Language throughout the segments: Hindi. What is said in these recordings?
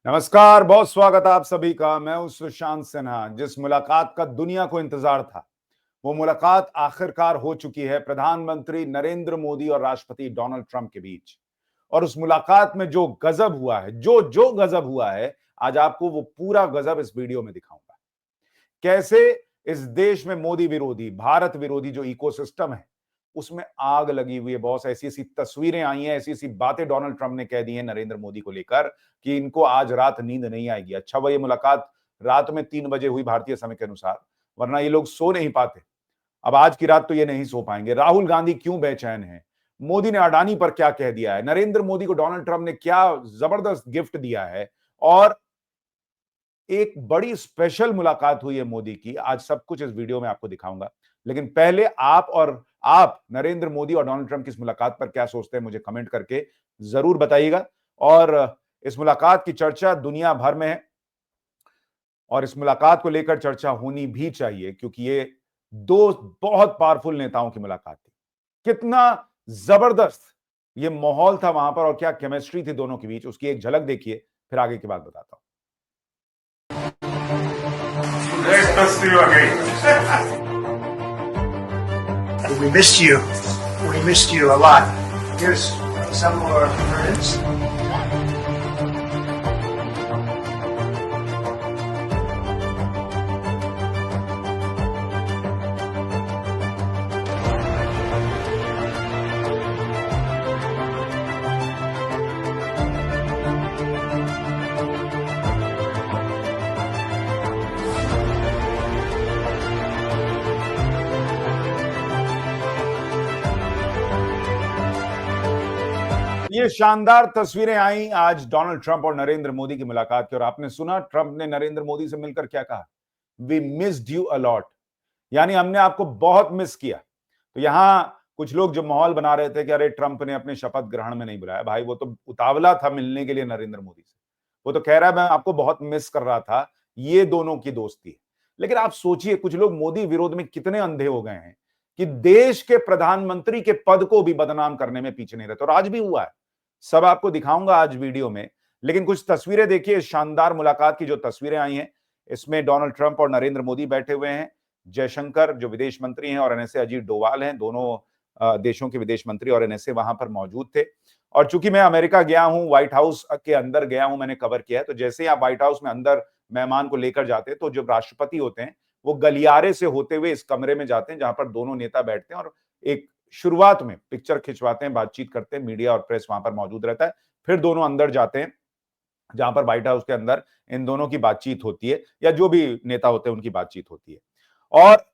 नमस्कार, बहुत स्वागत है आप सभी का। मैं हूं सुशांत सिन्हा। जिस मुलाकात का दुनिया को इंतजार था, वो मुलाकात आखिरकार हो चुकी है प्रधानमंत्री नरेंद्र मोदी और राष्ट्रपति डोनाल्ड ट्रंप के बीच। और उस मुलाकात में जो गजब हुआ है, जो गजब हुआ है, आज आपको वो पूरा गजब इस वीडियो में दिखाऊंगा। कैसे इस देश में मोदी विरोधी, भारत विरोधी जो इकोसिस्टम है, उसमें आग लगी हुई है। बहुत ऐसी ऐसी तस्वीरें आई हैं, ऐसी ऐसी बातें डोनाल्ड ट्रंप ने कह दी हैं नरेंद्र मोदी को लेकर कि इनको आज रात नींद नहीं आएगी। अच्छा, वह ये मुलाकात रात में 3 बजे हुई भारतीय समय के अनुसार, वरना ये लोग सो नहीं पाते। अब आज की रात तो ये नहीं सो पाएंगे। राहुल गांधी क्यों बेचैन है, मोदी ने अडानी पर क्या कह दिया है, नरेंद्र मोदी को डोनाल्ड ट्रंप ने क्या जबरदस्त गिफ्ट दिया है, और एक बड़ी स्पेशल मुलाकात हुई है मोदी की। आज सब कुछ इस वीडियो में आपको दिखाऊंगा। लेकिन पहले आप नरेंद्र मोदी और डोनाल्ड ट्रंप की इस मुलाकात पर क्या सोचते हैं, मुझे कमेंट करके जरूर बताइएगा। और इस मुलाकात की चर्चा दुनिया भर में है और इस मुलाकात को लेकर चर्चा होनी भी चाहिए, क्योंकि ये दो बहुत पावरफुल नेताओं की मुलाकात थी। कितना जबरदस्त ये माहौल था वहां पर और क्या केमिस्ट्री थी दोनों के बीच, उसकी एक झलक देखिए, फिर आगे की बात बताता हूं। Great to see you again. We missed you. We missed you a lot. Here's some more words. ये शानदार तस्वीरें आई आज डोनाल्ड ट्रंप और नरेंद्र मोदी की मुलाकात की। और आपने सुना ट्रंप ने नरेंद्र मोदी से मिलकर क्या कहा? वी मिस्ड यू अलॉट, यानी हमने आपको बहुत मिस किया। तो यहां कुछ लोग जो माहौल बना रहे थे कि अरे ट्रंप ने अपने शपथ ग्रहण में नहीं बुलाया, भाई वो तो उतावला था मिलने के लिए नरेंद्र मोदी से। वो तो कह रहा है मैं आपको बहुत मिस कर रहा था। ये दोनों की दोस्ती है। लेकिन आप सोचिए, कुछ लोग मोदी विरोध में कितने अंधे हो गए हैं कि देश के प्रधानमंत्री के पद को भी बदनाम करने में पीछे नहीं रहते। और आज भी हुआ है, सब आपको दिखाऊंगा आज वीडियो में। लेकिन कुछ तस्वीरें देखिए, शानदार मुलाकात की जो तस्वीरें आई हैं, इसमें डोनाल्ड ट्रंप और नरेंद्र मोदी बैठे हुए हैं। जयशंकर जो विदेश मंत्री हैं और एनएसए अजीत डोवाल हैं, दोनों देशों के विदेश मंत्री और एनएसए वहां पर मौजूद थे। और चूंकि मैं अमेरिका गया हूं, व्हाइट हाउस के अंदर गया हूं, मैंने कवर किया है, तो जैसे ही आप व्हाइट हाउस में अंदर मेहमान को लेकर जाते हैं, तो जो राष्ट्रपति होते हैं वो गलियारे से होते हुए इस कमरे में जाते हैं जहां पर दोनों नेता बैठते हैं और एक शुरुआत में पिक्चर खिंचवाते हैं, बातचीत करते हैं, मीडिया और प्रेस वहां पर मौजूद रहता है। फिर दोनों अंदर जाते हैं जहां पर व्हाइट हाउस के अंदर इन दोनों की बातचीत होती है, या जो भी नेता होते हैं उनकी बातचीत होती है। और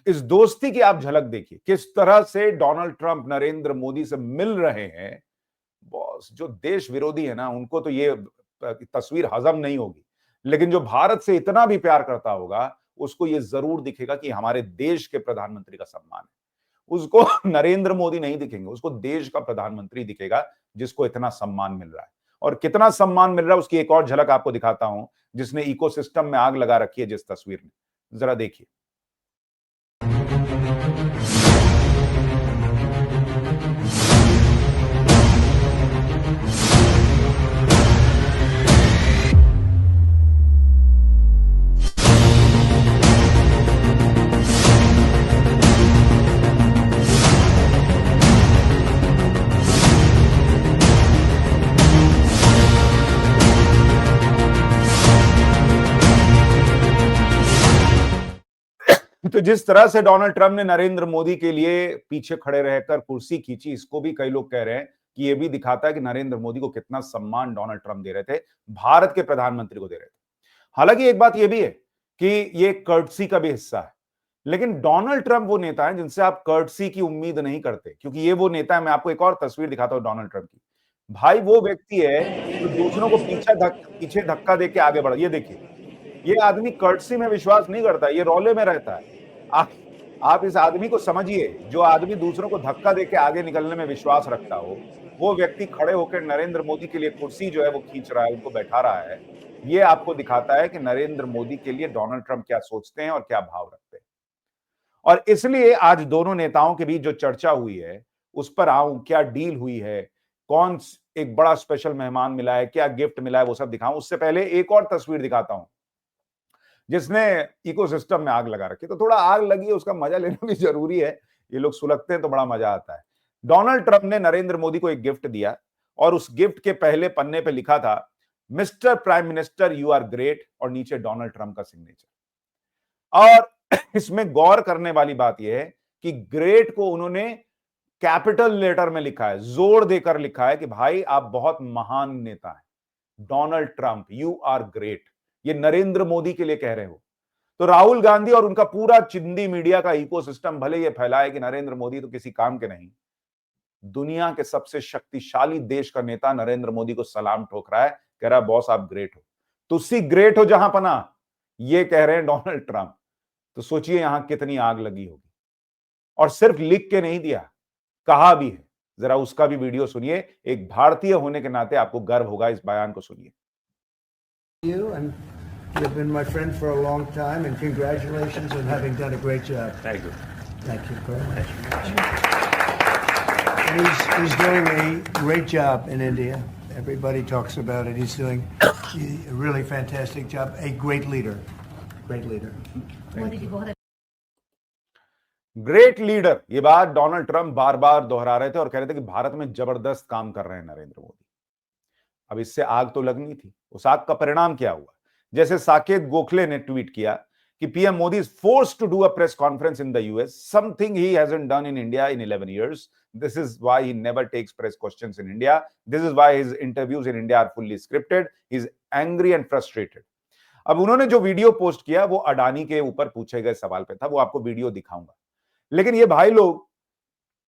इस दोस्ती की आप झलक देखिए, किस तरह से डोनाल्ड ट्रंप नरेंद्र मोदी से मिल रहे हैं। बॉस, जो देश विरोधी है ना, उनको तो ये तस्वीर हजम नहीं होगी। लेकिन जो भारत से इतना भी प्यार करता होगा, उसको ये जरूर दिखेगा कि हमारे देश के प्रधानमंत्री का सम्मान है। उसको नरेंद्र मोदी नहीं दिखेंगे, उसको देश का प्रधानमंत्री दिखेगा जिसको इतना सम्मान मिल रहा है। और कितना सम्मान मिल रहा है उसकी एक और झलक आपको दिखाता हूं, जिसने इकोसिस्टम में आग लगा रखी है जिस तस्वीर में, जरा देखिए। तो जिस तरह से डोनाल्ड ट्रंप ने नरेंद्र मोदी के लिए पीछे खड़े रहकर कुर्सी खींची, इसको भी कई लोग कह रहे हैं कि ये भी दिखाता है कि नरेंद्र मोदी को कितना सम्मान डोनाल्ड ट्रंप दे रहे थे, भारत के प्रधानमंत्री को दे रहे थे। हालांकि एक बात यह भी है कि ये कर्टसी का भी हिस्सा है। लेकिन डोनाल्ड ट्रंप वो नेता है जिनसे आप कर्टसी की उम्मीद नहीं करते, क्योंकि ये वो नेता है। मैं आपको एक और तस्वीर दिखाता हूं डोनाल्ड ट्रंप की। भाई वो व्यक्ति है जो दूसरों को पीछे धक्का दे के आगे बढ़ा। ये देखिए, ये आदमी कर्टसी में विश्वास नहीं करता, ये रौले में रहता है। आप आप इस आदमी को समझिए, जो आदमी दूसरों को धक्का देके आगे निकलने में विश्वास रखता हो, वो व्यक्ति खड़े होकर नरेंद्र मोदी के लिए कुर्सी जो है वो खींच रहा है, उनको बैठा रहा है। ये आपको दिखाता है कि नरेंद्र मोदी के लिए डोनाल्ड ट्रंप क्या सोचते हैं और क्या भाव रखते हैं। और इसलिए आज दोनों नेताओं के बीच जो चर्चा हुई है उस पर आऊं, क्या डील हुई है, कौन एक बड़ा स्पेशल मेहमान मिला है, क्या गिफ्ट मिला है, वो सब दिखाऊं। उससे पहले एक और तस्वीर दिखाता हूं जिसने इकोसिस्टम में आग लगा रखी। तो थोड़ा आग लगी है, उसका मजा लेना भी जरूरी है। ये लोग सुलगते हैं तो बड़ा मजा आता है। डोनाल्ड ट्रंप ने नरेंद्र मोदी को एक गिफ्ट दिया और उस गिफ्ट के पहले पन्ने पे लिखा था, mister prime minister you are great, और नीचे डोनाल्ड ट्रंप का सिग्नेचर। और इसमें गौर करने वाली बात यह है कि ग्रेट को उन्होंने कैपिटल लेटर में लिखा है, जोर देकर लिखा है कि भाई आप बहुत महान नेता हैं, Donald Trump you are great. ये नरेंद्र मोदी के लिए कह रहे हो। तो राहुल गांधी और उनका पूरा चिंदी मीडिया का इकोसिस्टम भले ये फैलाए कि नरेंद्र मोदी तो किसी काम के नहीं, दुनिया के सबसे शक्तिशाली देश का नेता नरेंद्र मोदी को सलाम ठोक रहा है, कह रहा है बॉस आप ग्रेट हो। तुसी ग्रेट हो जहां पना, ये कह रहे हैं डोनाल्ड ट्रंप। तो सोचिए यहां कितनी आग लगी होगी। और सिर्फ लिख के नहीं दिया, कहा भी है। जरा उसका भी वीडियो सुनिए। एक भारतीय होने के नाते आपको गर्व होगा, इस बयान को सुनिए। You and you've been my friend for a long time, and congratulations on having done a great job. Thank you. Thank you very much. And he's doing a great job in India. Everybody talks about it. He's doing a really fantastic job. A great leader. Great leader. Great leader, ये बात डोनाल्ड ट्रंप बार बार दोहरा रहे थे और कह रहे थे कि भारत में जबरदस्त काम कर रहे हैं नरेंद्र मोदी। अब इससे आग तो लगनी थी। उस आग का परिणाम क्या हुआ? जैसे साकेत गोखले ने ट्वीट किया कि PM Modi is forced to do a press conference in the US, something he hasn't done in India in 11 years. This is why he never takes press questions in India. This is why his interviews in India are fully scripted. He's angry and frustrated. अब उन्होंने जो वीडियो पोस्ट किया वो अडानी के ऊपर पूछे गए सवाल पे था, वो आपको वीडियो दिखाऊंगा। लेकिन ये भाई लोग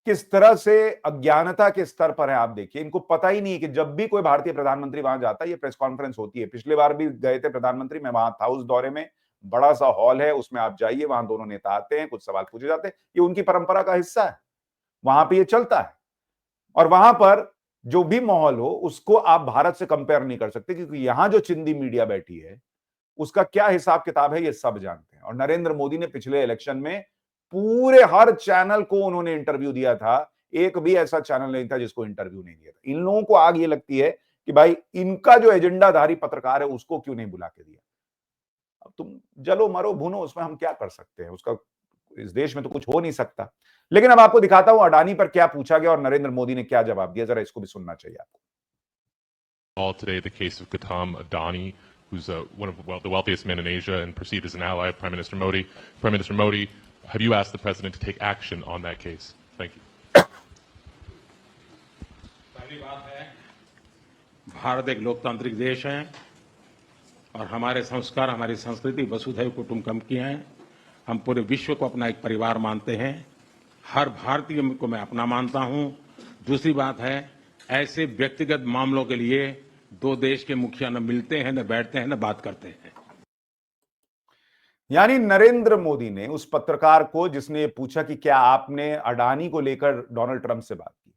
किस तरह से अज्ञानता के स्तर पर है आप देखिए। इनको पता ही नहीं है कि जब भी कोई भारतीय प्रधानमंत्री वहां जाता है ये प्रेस कॉन्फ्रेंस होती है। पिछले बार भी गए थे प्रधानमंत्री, मैं वहां था उस दौरे में। बड़ा सा हॉल है, उसमें आप जाइए, वहां दोनों नेता आते हैं, कुछ सवाल पूछे जाते हैं। ये उनकी परंपरा का हिस्सा है, वहां पे ये चलता है। और वहां पर जो भी माहौल हो उसको आप भारत से कंपेयर नहीं कर सकते, क्योंकि यहां जो चिंदी मीडिया बैठी है उसका क्या हिसाब किताब है ये सब जानते हैं। और नरेंद्र मोदी ने पिछले इलेक्शन में पूरे हर चैनल को उन्होंने इंटरव्यू दिया था। एक भी ऐसा चैनल नहीं था जिसको इंटरव्यू नहीं दिया था। इन लोगों को आग ये लगती है कि भाई इनका जो एजेंडाधारी पत्रकार है उसको क्यों नहीं बुला के दिया। अब तुम जलो मरो भुनो, उसमें हम क्या कर सकते हैं, उसका इस देश में तो कुछ हो नहीं सकता। लेकिन अब आपको दिखाता हूं अडानी पर क्या पूछा गया और नरेंद्र मोदी ने क्या जवाब दिया। जरा इसको भी सुनना चाहिए आपको। All today, the case of Gautam Adani, who's one of the wealthiest men in Asia and perceived as an ally of Prime Minister Modi. Prime Minister Modi, have you asked the president to take action on that case? Thank you. पहली बात है, भारत एक लोकतांत्रिक देश है और हमारे संस्कार, हमारी संस्कृति वसुधैव कुटुंबकम की है। हम पूरे विश्व को अपना एक परिवार मानते हैं। हर भारतीय को मैं अपना मानता हूं। दूसरी बात है, ऐसे व्यक्तिगत मामलों के लिए दो देश के मुखिया न मिलते हैं, न बैठते हैं, न बात करते हैं। यानी नरेंद्र मोदी ने उस पत्रकार को जिसने ये पूछा कि क्या आपने अडानी को लेकर डोनाल्ड ट्रंप से बात की,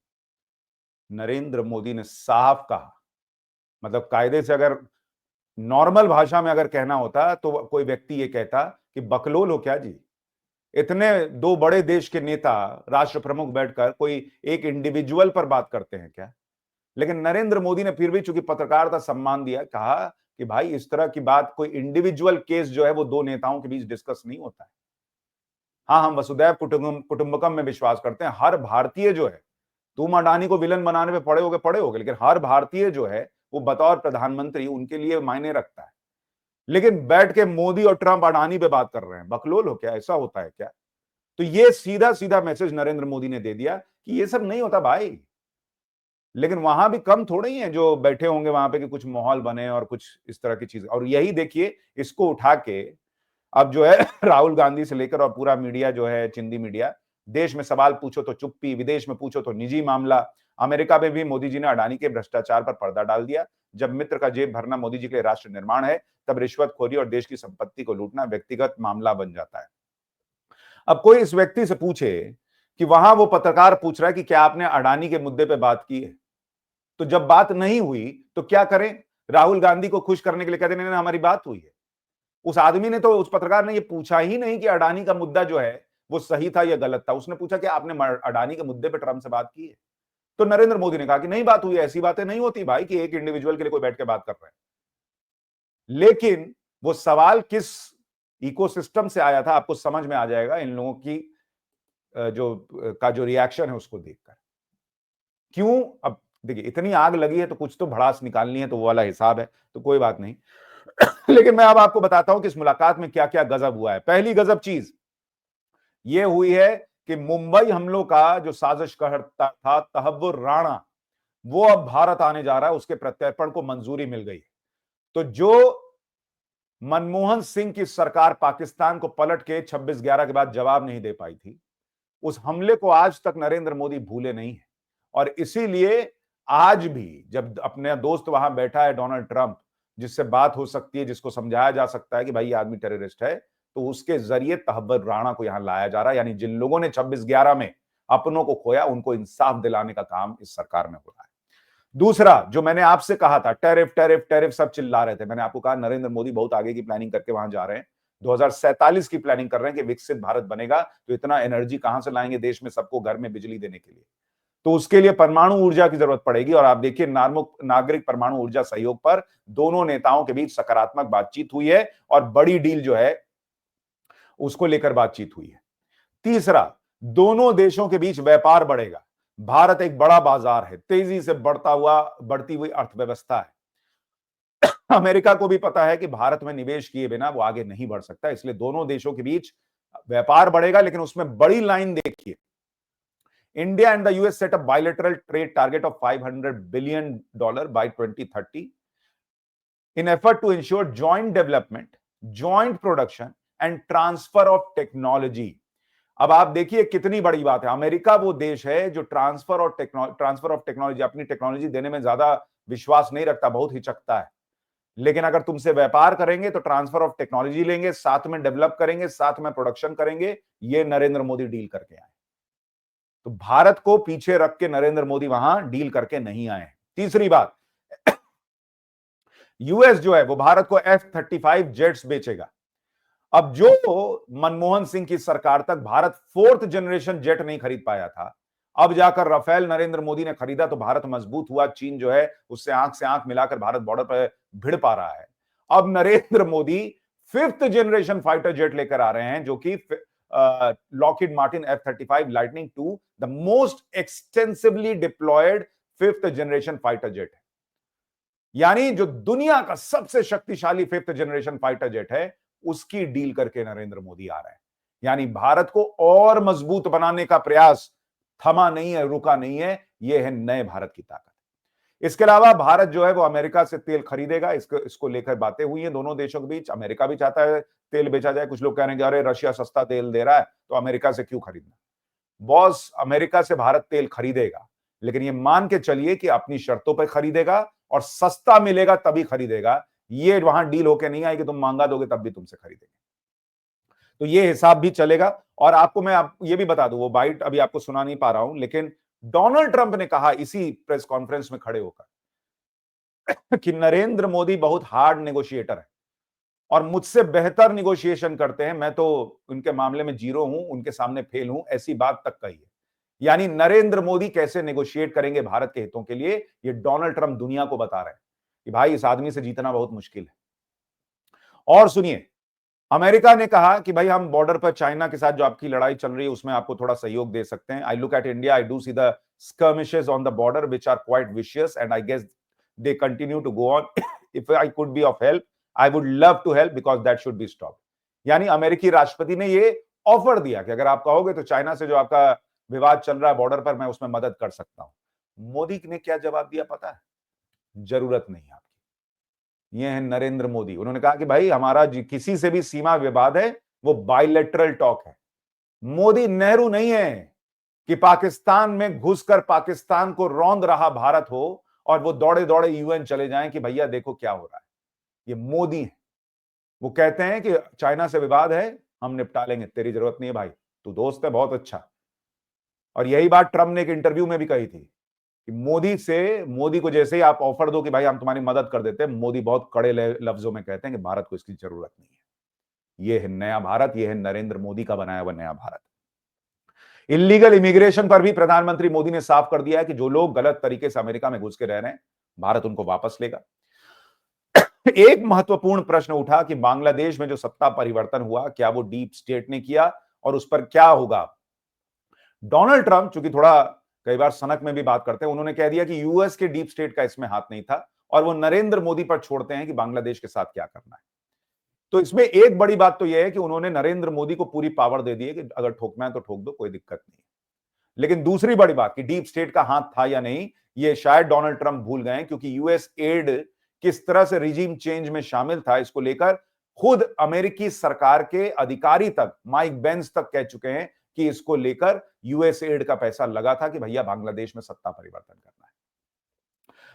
नरेंद्र मोदी ने साफ कहा, मतलब कायदे से अगर नॉर्मल भाषा में अगर कहना होता तो कोई व्यक्ति ये कहता कि बकलोल हो क्या जी, इतने दो बड़े देश के नेता राष्ट्र प्रमुख बैठकर कोई एक इंडिविजुअल पर बात करते हैं क्या। लेकिन नरेंद्र मोदी ने फिर भी चूंकि पत्रकारिता सम्मान दिया, कहा कि भाई इस तरह की बात, कोई इंडिविजुअल केस जो है वो दो नेताओं के बीच डिस्कस नहीं होता है। हाँ, हम वसुधैव कुटुंबकम में विश्वास करते हैं। हर भारतीय जो है, तुम अडानी को विलन बनाने पे पड़े होगे, लेकिन हर भारतीय जो है वो बतौर प्रधानमंत्री उनके लिए मायने रखता है। लेकिन बैठ के मोदी और ट्रंप अडानी पे बात कर रहे हैं, बकलोल हो क्या, ऐसा होता है क्या। तो ये सीधा सीधा मैसेज नरेंद्र मोदी ने दे दिया कि ये सब नहीं होता भाई। लेकिन वहां भी कम थोड़े ही हैं जो बैठे होंगे वहां पे कि कुछ माहौल बने और कुछ इस तरह की चीज। और यही देखिए, इसको उठा के अब जो है राहुल गांधी से लेकर और पूरा मीडिया जो है, चिंदी मीडिया, देश में सवाल पूछो तो चुप्पी, विदेश में पूछो तो निजी मामला। अमेरिका में भी मोदी जी ने अडानी के भ्रष्टाचार पर पर्दा डाल दिया। जब मित्र का जेब भरना मोदी जी के लिए राष्ट्र निर्माण है, तब रिश्वतखोरी और देश की संपत्ति को लूटना व्यक्तिगत मामला बन जाता है। अब कोई इस व्यक्ति से पूछे कि वहां वो पत्रकार पूछ रहा है कि क्या आपने अडानी के मुद्दे पे बात की है, तो जब बात नहीं हुई तो क्या करें, राहुल गांधी को खुश करने के लिए कहते नहीं हमारी बात हुई है। उस आदमी ने तो, उस पत्रकार ने ये पूछा ही नहीं कि अडानी का मुद्दा जो है वो सही था या गलत था। उसने पूछा कि आपने अडानी के मुद्दे पे ट्रंप से बात की है। तो नरेंद्र मोदी ने कहा कि नहीं बात हुई, ऐसी बातें नहीं होती भाई कि एक इंडिविजुअल के लिए कोई बैठ के बात कर रहे हैं। लेकिन वो सवाल किस इकोसिस्टम से आया था आपको समझ में आ जाएगा इन लोगों की जो रिएक्शन है उसको देखकर। क्यों? अब देखिए, इतनी आग लगी है तो कुछ तो भड़ास निकालनी है, तो वो वाला हिसाब है, तो कोई बात नहीं। लेकिन मैं अब आपको बताता हूं कि इस मुलाकात में क्या क्या गजब हुआ है। पहली गजब चीज ये हुई है कि मुंबई हमलों का जो साजिशकर्ता था तहव्वुर राणा, वो अब भारत आने जा रहा है, उसके प्रत्यर्पण को मंजूरी मिल गई। तो जो मनमोहन सिंह की सरकार पाकिस्तान को पलट के 26/11 के बाद जवाब नहीं दे पाई थी, उस हमले को आज तक नरेंद्र मोदी भूले नहीं है। और इसीलिए आज भी जब अपने दोस्त वहां बैठा है डोनाल्ड ट्रंप, जिससे बात हो सकती है, जिसको समझाया जा सकता है कि भाई ये आदमी टेररिस्ट है, तो उसके जरिए तहव्वुर राणा को यहां लाया जा रहा है। यानी जिन लोगों ने 26/11 में अपनों को खोया, उनको इंसाफ दिलाने का काम इस सरकार में हो रहा है। दूसरा, जो मैंने आपसे कहा था, टैरिफ टैरिफ टैरिफ सब चिल्ला रहे थे, मैंने आपको कहा नरेंद्र मोदी बहुत आगे की प्लानिंग करके वहां जा रहे हैं, 2047 की प्लानिंग कर रहे हैं कि विकसित भारत बनेगा, तो इतना एनर्जी कहां से लाएंगे देश में सबको घर में बिजली देने के लिए? तो उसके लिए परमाणु ऊर्जा की जरूरत पड़ेगी। और आप देखिए, नागरिक परमाणु ऊर्जा सहयोग पर दोनों नेताओं के बीच सकारात्मक बातचीत हुई है और बड़ी डील जो है उसको लेकर बातचीत हुई है। तीसरा, दोनों देशों के बीच व्यापार बढ़ेगा। भारत एक बड़ा बाजार है, तेजी से बढ़ती हुई अर्थव्यवस्था है। अमेरिका को भी पता है कि भारत में निवेश किए बिना वो आगे नहीं बढ़ सकता, इसलिए दोनों देशों के बीच व्यापार बढ़ेगा। लेकिन उसमें बड़ी लाइन देखिए, India and the US set a bilateral trade target of $500 billion by 2030 in effort to ensure joint development, joint production and transfer of technology. अब आप देखिए कितनी बड़ी बात है। अमेरिका वो देश है जो ट्रांसफर ऑफ टेक्नोलॉजी, अपनी टेक्नोलॉजी देने में ज्यादा विश्वास नहीं रखता, बहुत हिचकता है। लेकिन अगर तुमसे व्यापार करेंगे तो ट्रांसफर ऑफ टेक्नोलॉजी लेंगे, साथ में डेवलप करेंगे, साथ में प्रोडक्शन करेंगे। ये नरेंद्र मोदी डील करके आए। तो भारत को पीछे रख के नरेंद्र मोदी वहां डील करके नहीं आए। तीसरी बात, यूएस जो है वो भारत को F-35 जेट्स बेचेगा। अब जो मनमोहन सिंह की सरकार तक भारत 4th जनरेशन जेट नहीं खरीद पाया था, अब जाकर राफेल नरेंद्र मोदी ने खरीदा तो भारत मजबूत हुआ। चीन जो है उससे आंख से आंख मिलाकर भारत बॉर्डर पर भिड़ पा रहा है। अब Narendra Modi 5th generation fighter jet लेकर आ रहे हैं, जो कि Lockheed Martin F-35 Lightning II, the most extensively deployed 5th generation fighter jet है। यानी जो दुनिया का सबसे शक्तिशाली 5th जनरेशन फाइटर जेट है, उसकी डील करके नरेंद्र मोदी आ रहे हैं। यानी भारत को और मजबूत बनाने का प्रयास थमा नहीं है, रुका नहीं है। यह है नए भारत की ताकत। इसके अलावा भारत जो है वो अमेरिका से तेल खरीदेगा। इसको लेकर बातें हुई हैं दोनों देशों के बीच। अमेरिका भी चाहता है तेल बेचा जाए। कुछ लोग कह रहे हैं कि अरे रशिया सस्ता तेल दे रहा है तो अमेरिका से क्यों खरीदना। बॉस, अमेरिका से भारत तेल खरीदेगा, लेकिन ये मान के चलिए कि अपनी शर्तों पर खरीदेगा और सस्ता मिलेगा तभी खरीदेगा। ये वहां डील होके नहीं आएगी, तुम महंगा दोगे तब भी तुमसे खरीदेंगे। तो ये हिसाब भी चलेगा। और आपको मैं ये भी बता दूं, वो बाइट अभी आपको सुना नहीं पा रहा हूं, लेकिन डोनाल्ड ट्रंप ने कहा इसी प्रेस कॉन्फ्रेंस में खड़े होकर कि नरेंद्र मोदी बहुत हार्ड नेगोशिएटर है और मुझसे बेहतर नेगोशिएशन करते हैं। मैं तो उनके मामले में जीरो हूं, उनके सामने फेल हूं, ऐसी बात तक कही है। यानी नरेंद्र मोदी कैसे नेगोशिएट करेंगे भारत के हितों के लिए, ये डोनाल्ड ट्रंप दुनिया को बता रहे हैं कि भाई इस आदमी से जीतना बहुत मुश्किल है। और सुनिए, अमेरिका ने कहा कि भाई हम बॉर्डर पर चाइना के साथ जो आपकी लड़ाई चल रही है उसमें आपको थोड़ा सहयोग दे सकते हैं। I look at India, I do see the skirmishes on the border which are quite vicious and I guess they continue to go on. If I could be of help, I would love to help because that should be stopped. यानी अमेरिकी राष्ट्रपति ने ये ऑफर दिया कि अगर आप कहोगे तो चाइना से जो आपका विवाद चल रहा है बॉर्डर पर, मैं उसमें मदद कर सकता हूं। मोदी ने क्या जवाब दिया पता है? जरूरत नहीं आपकी। ये है नरेंद्र मोदी। उन्होंने कहा कि भाई हमारा किसी से भी सीमा विवाद है, वो बायलैटरल टॉक है। मोदी नेहरू नहीं है कि पाकिस्तान में घुसकर पाकिस्तान को रौंद रहा भारत हो और वो दौड़े दौड़े यूएन चले जाएं कि भैया देखो क्या हो रहा है। ये मोदी है। वो कहते हैं कि चाइना से विवाद है, हम निपटा लेंगे, तेरी जरूरत नहीं है भाई, तू दोस्त है बहुत अच्छा। और यही बात ट्रंप ने एक इंटरव्यू में भी कही थी कि मोदी को जैसे ही आप ऑफर दो कि भाई हम तुम्हारी मदद कर देते हैं, मोदी बहुत कड़े लफ्जों में कहते हैं कि भारत को इसकी जरूरत नहीं है। यह है नया भारत, यह है नरेंद्र मोदी का बनाया हुआ नया भारत। इलीगल इमिग्रेशन पर भी प्रधानमंत्री मोदी ने साफ कर दिया है कि जो लोग गलत तरीके से अमेरिका में घुस के रह रहे हैं, भारत उनको वापस लेगा। एक महत्वपूर्ण प्रश्न उठा कि बांग्लादेश में जो सत्ता परिवर्तन हुआ, क्या वो डीप स्टेट ने किया और उस पर क्या होगा। डोनाल्ड ट्रंप, चूंकि थोड़ा कई बार सनक में भी बात करते हैं, उन्होंने कह दिया कि यूएस के डीप स्टेट का इसमें हाथ नहीं था और वो नरेंद्र मोदी पर छोड़ते हैं कि बांग्लादेश के साथ क्या करना है। तो इसमें एक बड़ी बात तो यह है कि उन्होंने नरेंद्र मोदी को पूरी पावर दे दी है कि अगर ठोकना है तो ठोक दो, कोई दिक्कत नहीं। लेकिन दूसरी बड़ी बात कि डीप स्टेट का हाथ था या नहीं, ये शायद डोनाल्ड ट्रंप भूल गए, क्योंकि यूएस एड किस तरह से रिजीम चेंज में शामिल था, इसको लेकर खुद अमेरिकी सरकार के अधिकारी तक, माइक बेंस तक कह चुके हैं कि इसको लेकर यूएस एड का पैसा लगा था कि भैया बांग्लादेश में सत्ता परिवर्तन करना है।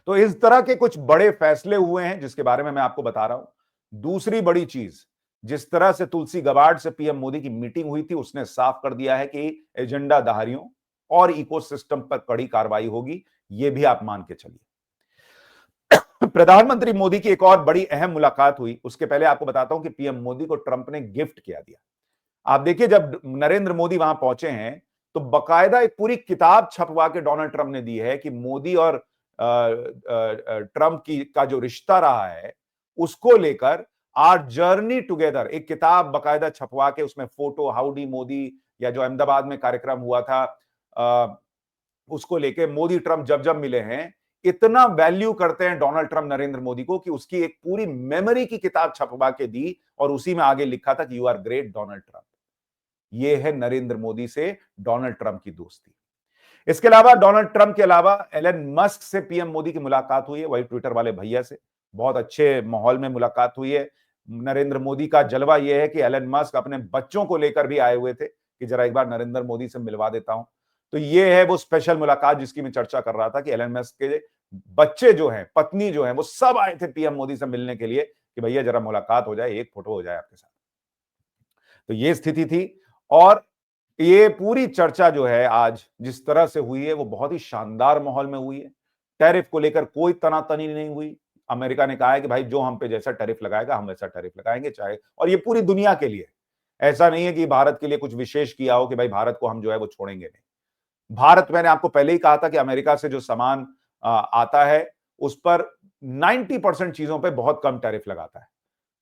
तो इस तरह के कुछ बड़े फैसले हुए हैं जिसके बारे में मैं आपको बता रहा हूं। दूसरी बड़ी चीज, जिस तरह से तुलसी गबार्ड से पीएम मोदी की मीटिंग हुई थी, उसने साफ कर दिया है कि एजेंडा धारियों और इकोसिस्टम पर कड़ी कार्रवाई होगी, यह भी आप मान के चलिए। प्रधानमंत्री मोदी की एक और बड़ी अहम मुलाकात हुई, उसके पहले आपको बताता हूं कि पीएम मोदी को ट्रंप ने गिफ्ट क्या दिया। आप देखिए, जब नरेंद्र मोदी वहां पहुंचे हैं तो बकायदा एक पूरी किताब छपवा के डोनाल्ड ट्रंप ने दी है कि मोदी और ट्रंप की का जो रिश्ता रहा है उसको लेकर आर जर्नी टुगेदर, एक किताब बकायदा छपवा के उसमें फोटो, हाउडी मोदी, या जो अहमदाबाद में कार्यक्रम हुआ था उसको लेके मोदी ट्रंप जब जब मिले हैं, इतना वैल्यू करते हैं डोनाल्ड ट्रंप नरेंद्र मोदी को कि उसकी एक पूरी मेमोरी की किताब छपवा के दी और उसी में आगे लिखा था कि you are great Donald Trump. यह है नरेंद्र मोदी से डोनाल्ड ट्रंप की दोस्ती। इसके अलावा डोनाल्ड ट्रंप के अलावा एलन मस्क से पीएम मोदी की मुलाकात हुई है, वही ट्विटर वाले भैया से। बहुत अच्छे माहौल में मुलाकात हुई है। नरेंद्र मोदी का जलवा यह है कि एलन मस्क अपने बच्चों को लेकर भी आए हुए थे कि जरा एक बार नरेंद्र मोदी से मिलवा देता हूं। तो ये है वो स्पेशल मुलाकात जिसकी मैं चर्चा कर रहा था कि एलन मस्क के बच्चे जो हैं, पत्नी जो है, वो सब आए थे पीएम मोदी से मिलने के लिए कि भैया जरा मुलाकात हो जाए, एक फोटो हो जाए आपके साथ। तो ये स्थिति थी और ये पूरी चर्चा जो है आज जिस तरह से हुई है वो बहुत ही शानदार माहौल में हुई है। टैरिफ को लेकर कोई तनातनी नहीं हुई। अमेरिका ने कहा है कि भाई जो हम पे जैसा टैरिफ लगाएगा हम वैसा टैरिफ लगाएंगे, चाहे, और ये पूरी दुनिया के लिए, ऐसा नहीं है कि भारत के लिए कुछ विशेष किया हो कि भाई भारत को हम जो है वो छोड़ेंगे नहीं। भारत, मैंने आपको पहले ही कहा था कि अमेरिका से जो सामान आता है उस पर 90% चीजों पर बहुत कम टैरिफ लगाता है।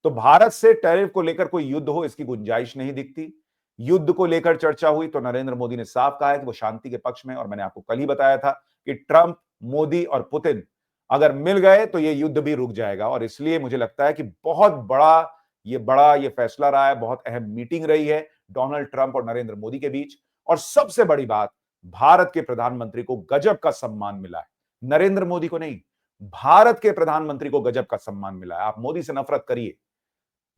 तो भारत से टैरिफ को लेकर कोई युद्ध हो इसकी गुंजाइश नहीं दिखती। युद्ध को लेकर चर्चा हुई तो नरेंद्र मोदी ने साफ कहा है कि वो शांति के पक्ष में, और मैंने आपको कल ही बताया था कि ट्रंप, मोदी और पुतिन अगर मिल गए तो ये युद्ध भी रुक जाएगा। और इसलिए मुझे लगता है कि बहुत बड़ा ये फैसला रहा है, बहुत अहम मीटिंग रही है डोनाल्ड ट्रंप और नरेंद्र मोदी के बीच। और सबसे बड़ी बात, भारत के प्रधानमंत्री को गजब का सम्मान मिला है, नरेंद्र मोदी को नहीं, भारत के प्रधानमंत्री को गजब का सम्मान मिला है। आप मोदी से नफरत करिए,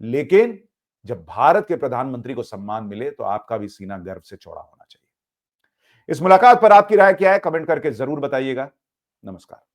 लेकिन जब भारत के प्रधानमंत्री को सम्मान मिले तो आपका भी सीना गर्व से चौड़ा होना चाहिए। इस मुलाकात पर आपकी राय क्या है, कमेंट करके जरूर बताइएगा। नमस्कार।